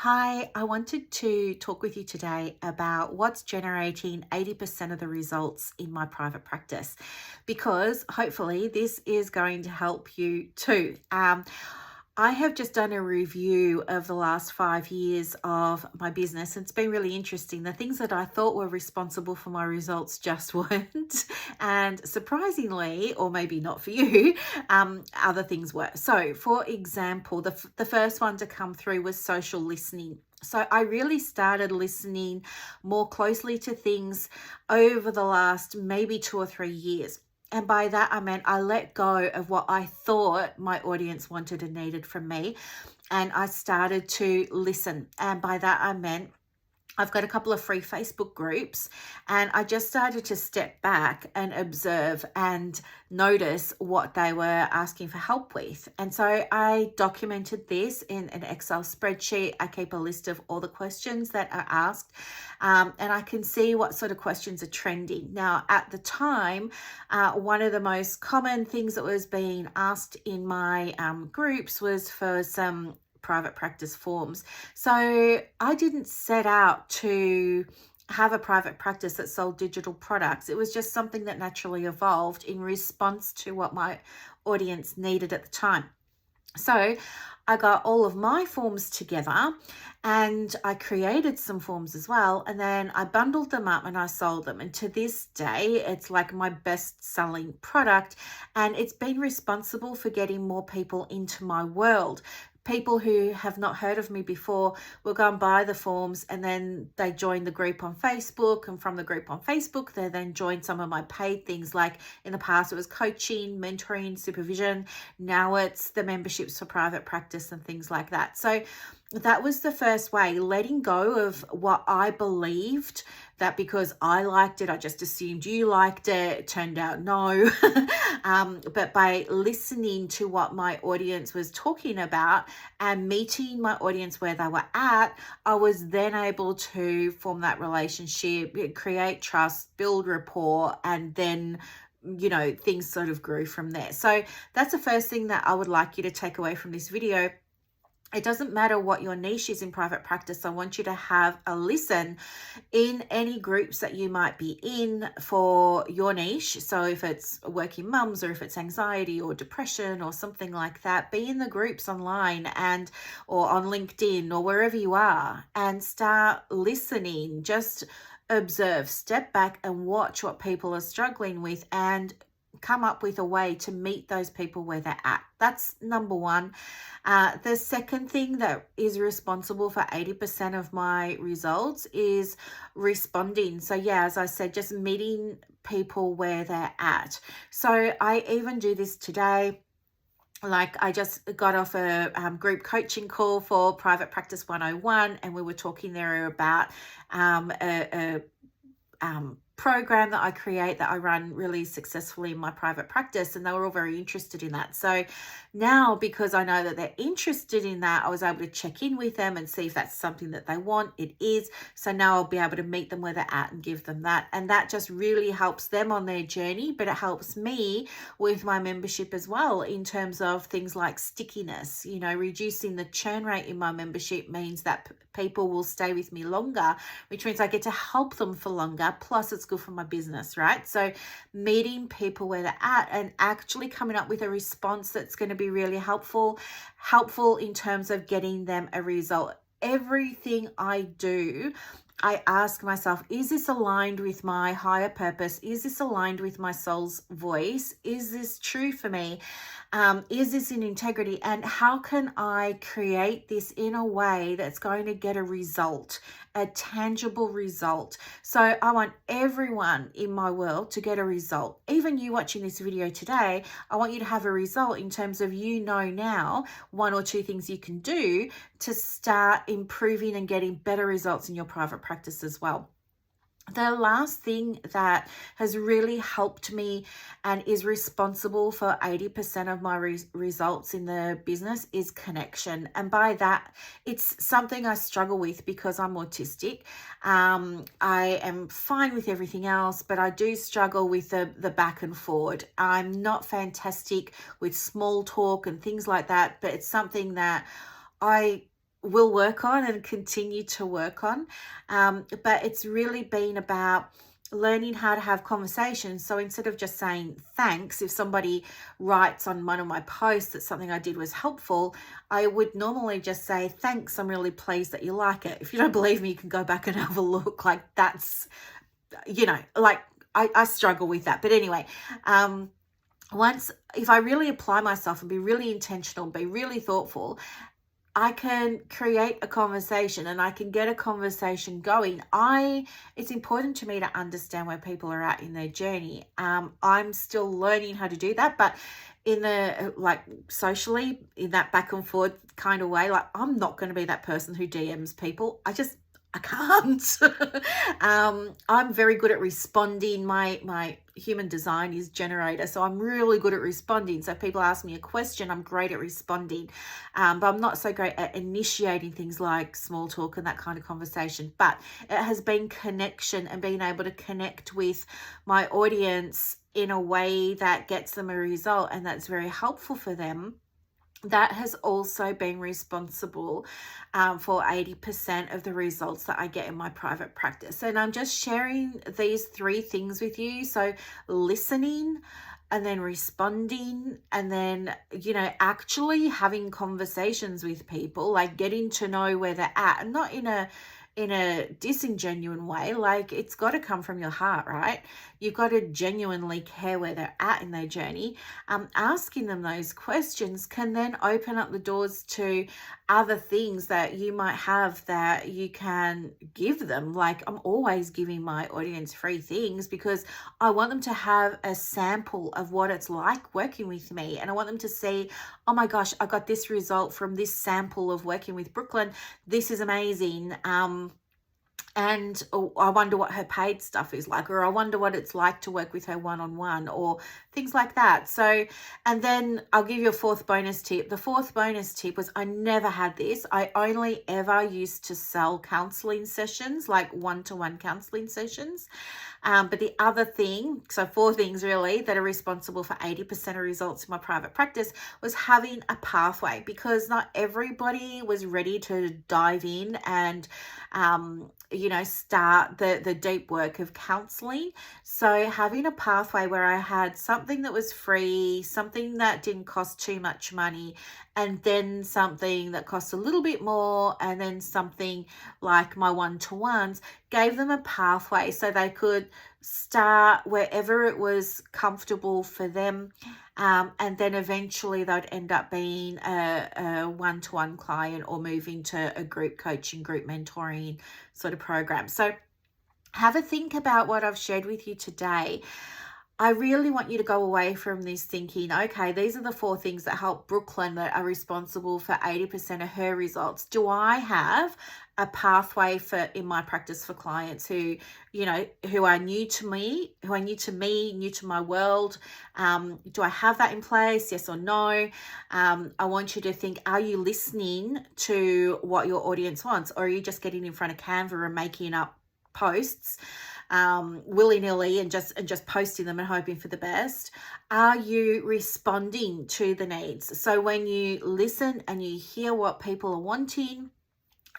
Hi, I wanted to talk with you today about what's generating 80% of the results in my private practice because hopefully this is going to help you too. I have just done a review of the last 5 years of my business. It's been really interesting. The things that I thought were responsible for my results just weren't. And surprisingly, or maybe not for you, other things were. So, for example, the first one to come through was social listening. So, I really started listening more closely to things over the last maybe 2 or 3 years. And by that, I meant I let go of what I thought my audience wanted and needed from me. And I started to listen. And by that, I meant I've got a couple of free Facebook groups, and I just started to step back and observe and notice what they were asking for help with. And so I documented this in an Excel spreadsheet. I keep a list of all the questions that are asked, and I can see what sort of questions are trending. Now, at the time, one of the most common things that was being asked in my groups was for some private practice forms. So I didn't set out to have a private practice that sold digital products. It was just something that naturally evolved in response to what my audience needed at the time. So I got all of my forms together and I created some forms as well. And then I bundled them up and I sold them. And to this day, it's like my best selling product. And it's been responsible for getting more people into my world. People who have not heard of me before will go and buy the forms, and then they join the group on Facebook, and from the group on Facebook they then join some of my paid things. Like in the past it was coaching, mentoring, supervision. Now it's the memberships for private practice and things like that. So that was the first way, letting go of what I believed, that because I liked it, I just assumed you liked it. It turned out no. But by listening to what my audience was talking about and meeting my audience where they were at, I was then able to form that relationship, create trust, build rapport, and then things sort of grew from there. So that's the first thing that I would like you to take away from this video. It doesn't matter what your niche is in private practice. I want you to have a listen in any groups that you might be in for your niche. So if it's working mums, or if it's anxiety or depression or something like that, be in the groups online or on LinkedIn or wherever you are, and start listening. Just observe, step back and watch what people are struggling with, and come up with a way to meet those people where they're at. That's number one. The second thing that is responsible for 80% of my results is responding. So yeah, as I said, just meeting people where they're at. So I even do this today. Like I just got off a group coaching call for Private Practice 101, and we were talking there about a program that I create, that I run really successfully in my private practice, and they were all very interested in that. So now, because I know that they're interested in that, I was able to check in with them and see if that's something that they want. It is. So now I'll be able to meet them where they're at and give them that. And that just really helps them on their journey, but it helps me with my membership as well, in terms of things like stickiness. Reducing the churn rate in my membership means that people will stay with me longer, which means I get to help them for longer. Plus it's good for my business, right? So meeting people where they're at and actually coming up with a response that's going to be really helpful in terms of getting them a result. Everything I do, I ask myself, is this aligned with my higher purpose? Is this aligned with my soul's voice? Is this true for me? Is this in integrity? And how can I create this in a way that's going to get a result, a tangible result? So I want everyone in my world to get a result. Even you watching this video today, I want you to have a result in terms of, now, one or two things you can do to start improving and getting better results in your private practice as well. The last thing that has really helped me and is responsible for 80% of my results in the business is connection. And by that, it's something I struggle with because I'm autistic. I am fine with everything else, but I do struggle with the back and forward. I'm not fantastic with small talk and things like that, but it's something that I will work on and continue to work on. But it's really been about learning how to have conversations. So instead of just saying thanks, if somebody writes on one of my posts that something I did was helpful, I would normally just say, thanks, I'm really pleased that you like it. If you don't believe me, you can go back and have a look. Like that's, like I struggle with that. But anyway, if I really apply myself and be really intentional, be really thoughtful, I can create a conversation and I can get a conversation going. It's important to me to understand where people are at in their journey. I'm still learning how to do that, but in the socially, in that back and forth kind of way, I'm not going to be that person who DMs people. I can't. I'm very good at responding. My human design is generator, so I'm really good at responding. So if people ask me a question, I'm great at responding. But I'm not so great at initiating things like small talk and that kind of conversation. But it has been connection and being able to connect with my audience in a way that gets them a result and that's very helpful for them. That has also been responsible for 80% of the results that I get in my private practice. And I'm just sharing these 3 things with you. So listening, and then responding, and then, actually having conversations with people, like getting to know where they're at, and not in a disingenuine way. Like, it's got to come from your heart, right? You've got to genuinely care where they're at in their journey. Asking them those questions can then open up the doors to other things that you might have that you can give them. Like, I'm always giving my audience free things because I want them to have a sample of what it's like working with me. And I want them to see, oh my gosh, I got this result from this sample of working with Brooklyn. This is amazing. And I wonder what her paid stuff is like, or I wonder what it's like to work with her one-on-one, or things like that. So, and then I'll give you a 4th bonus tip. The 4th bonus tip was, I never had this. I only ever used to sell counseling sessions, like one-to-one counseling sessions. But the other thing, so 4 things really that are responsible for 80% of results in my private practice, was having a pathway, because not everybody was ready to dive in and start the deep work of counseling. So having a pathway where I had something that was free, something that didn't cost too much money, and then something that cost a little bit more, and then something like my one-to-ones, gave them a pathway so they could start wherever it was comfortable for them. And then eventually they'd end up being a one-to-one client, or move into a group coaching, group mentoring sort of program. So have a think about what I've shared with you today. I really want you to go away from this thinking, okay, these are the 4 things that help Brooklyn, that are responsible for 80% of her results. Do I have a pathway in my practice for clients who are new to me, new to my world? Do I have that in place? Yes or no? I want you to think, are you listening to what your audience wants, or are you just getting in front of Canva and making up posts willy-nilly and just posting them and hoping for the best? Are you responding to the needs? So when you listen and you hear what people are wanting,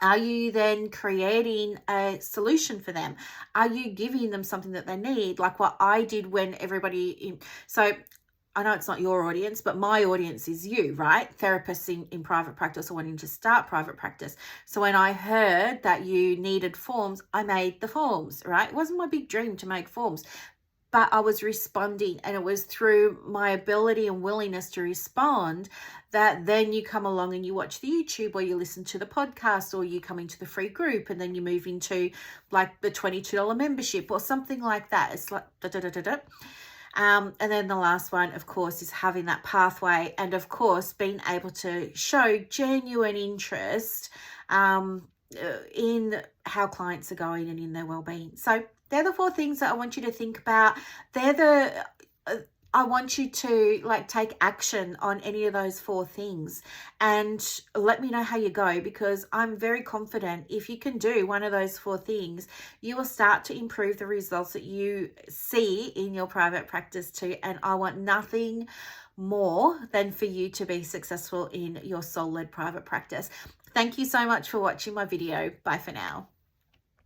are you then creating a solution for them? Are you giving them something that they need? Like what I did when so I know it's not your audience, but my audience is you, right? Therapists in private practice, or wanting to start private practice. So when I heard that you needed forms, I made the forms, right? It wasn't my big dream to make forms, but I was responding, and it was through my ability and willingness to respond that then you come along and you watch the YouTube, or you listen to the podcast, or you come into the free group, and then you move into like the $22 membership or something like that. It's like and then the last one, of course, is having that pathway, and of course being able to show genuine interest in how clients are going and in their well-being. So they're the 4 things that I want you to think about. I want you to take action on any of those 4 things, and let me know how you go, because I'm very confident if you can do one of those 4 things, you will start to improve the results that you see in your private practice too. And I want nothing more than for you to be successful in your soul-led private practice. Thank you so much for watching my video. Bye for now.